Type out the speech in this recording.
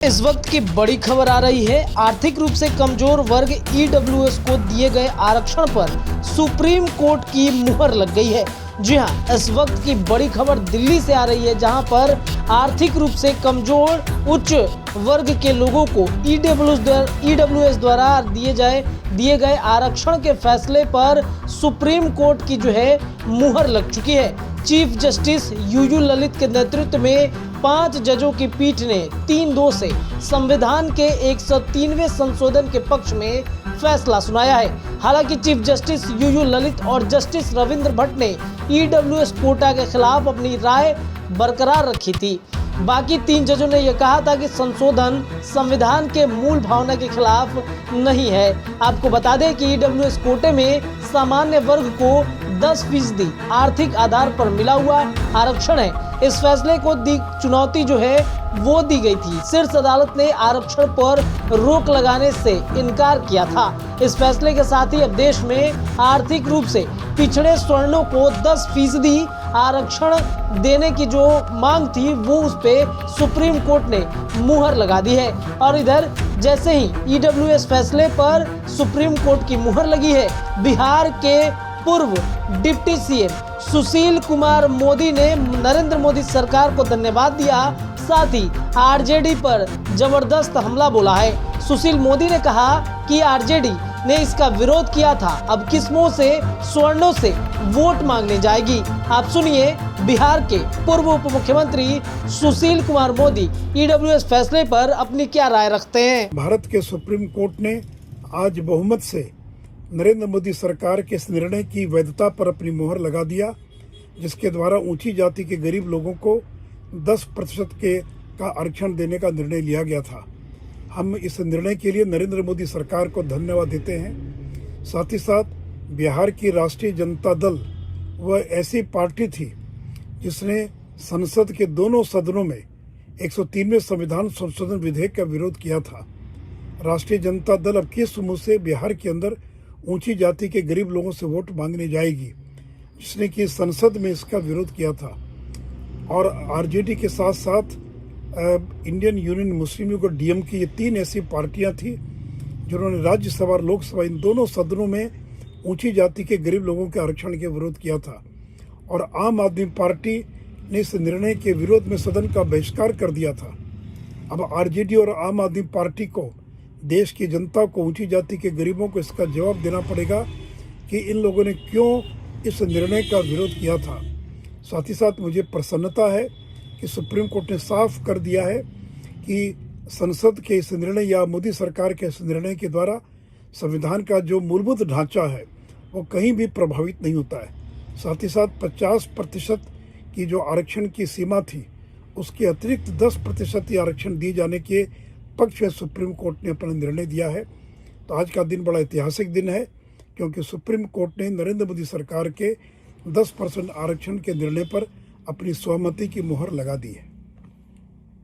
इस वक्त की बड़ी खबर आ रही है। आर्थिक रूप से कमजोर वर्ग ईडब्ल्यूएस को दिए गए आरक्षण पर सुप्रीम कोर्ट की मुहर लग गई है। जी हां, इस वक्त की बड़ी खबर दिल्ली से आ रही है, जहां पर आर्थिक रूप से कमजोर उच्च वर्ग के लोगों को ईडब्ल्यूएस द्वारा दिए गए आरक्षण के फैसले पर सुप्रीम कोर्ट की जो है मुहर लग चुकी है। चीफ जस्टिस यूयू ललित के नेतृत्व में 5 जजों की पीठ ने 3-2 से संविधान के 103वें संशोधन के पक्ष में फैसला सुनाया है। हालांकि चीफ जस्टिस यूयू ललित और जस्टिस रविंद्र भट्ट ने ईडब्ल्यूएस कोटा के खिलाफ अपनी राय बरकरार रखी थी। बाकी 3 जजों ने यह कहा था कि संशोधन संविधान के मूल भावना के खिलाफ नहीं है। आपको बता दें कि ईडब्ल्यूएस कोटे में सामान्य वर्ग को 10% आर्थिक आधार पर मिला हुआ आरक्षण है। इस फैसले को चुनौती जो है वो दी गई थी। शीर्ष अदालत ने आरक्षण पर रोक लगाने से इनकार किया था। इस फैसले के साथ ही अब देश में आर्थिक रूप से पिछड़े स्वर्णों को 10% आरक्षण देने की जो मांग थी वो उस पे सुप्रीम कोर्ट ने मुहर लगा दी है। और इधर जैसे ही ईडब्ल्यूएस फैसले पर सुप्रीम कोर्ट की मुहर लगी है, बिहार के पूर्व डिप्टी सीएम सुशील कुमार मोदी ने नरेंद्र मोदी सरकार को धन्यवाद दिया। साथ ही आरजेडी पर जबरदस्त हमला बोला है। सुशील मोदी ने कहा कि आरजेडी ने इसका विरोध किया था, अब किस्मों से स्वर्णों से वोट मांगने जाएगी। आप सुनिए बिहार के पूर्व उप मुख्यमंत्री सुशील कुमार मोदी ईडब्ल्यूएस फैसले पर अपनी क्या राय रखते हैं। भारत के सुप्रीम कोर्ट ने आज बहुमत से नरेंद्र मोदी सरकार के इस निर्णय की वैधता पर अपनी मोहर लगा दिया, जिसके द्वारा ऊंची जाति के गरीब लोगों को 10% का आरक्षण देने का निर्णय लिया गया था। हम इस निर्णय के लिए नरेंद्र मोदी सरकार को धन्यवाद देते हैं। साथ ही साथ बिहार की राष्ट्रीय जनता दल वह ऐसी पार्टी थी जिसने संसद के दोनों सदनों में 103वें संविधान संशोधन विधेयक का विरोध किया था। राष्ट्रीय जनता दल अब किस मुंह से बिहार के अंदर ऊंची जाति के गरीब लोगों से वोट मांगने जाएगी, जिसने कि संसद में इसका विरोध किया था। और आरजेडी के साथ साथ इंडियन यूनियन मुस्लिम लीग और डीएमके, ये 3 ऐसी पार्टियां थी जिन्होंने राज्यसभा और लोकसभा इन दोनों सदनों में ऊंची जाति के गरीब लोगों के आरक्षण के विरोध किया था। और आम आदमी पार्टी ने इस निर्णय के विरोध में सदन का बहिष्कार कर दिया था। अब आरजेडी और आम आदमी पार्टी को, देश की जनता को, ऊंची जाति के गरीबों को इसका जवाब देना पड़ेगा कि इन लोगों ने क्यों इस निर्णय का विरोध किया था। साथ ही साथ मुझे प्रसन्नता है कि सुप्रीम कोर्ट ने साफ कर दिया है कि संसद के इस निर्णय या मोदी सरकार के इस निर्णय के द्वारा संविधान का जो मूलभूत ढांचा है वो कहीं भी प्रभावित नहीं होता है। साथ ही साथ 50% की जो आरक्षण की सीमा थी, उसके अतिरिक्त 10% आरक्षण दिए जाने के पक्ष में सुप्रीम कोर्ट ने अपना निर्णय दिया है। तो आज का दिन बड़ा ऐतिहासिक दिन है, क्योंकि सुप्रीम कोर्ट ने नरेंद्र मोदी सरकार के 10% आरक्षण के निर्णय पर अपनी सहमति की मुहर लगा दी है।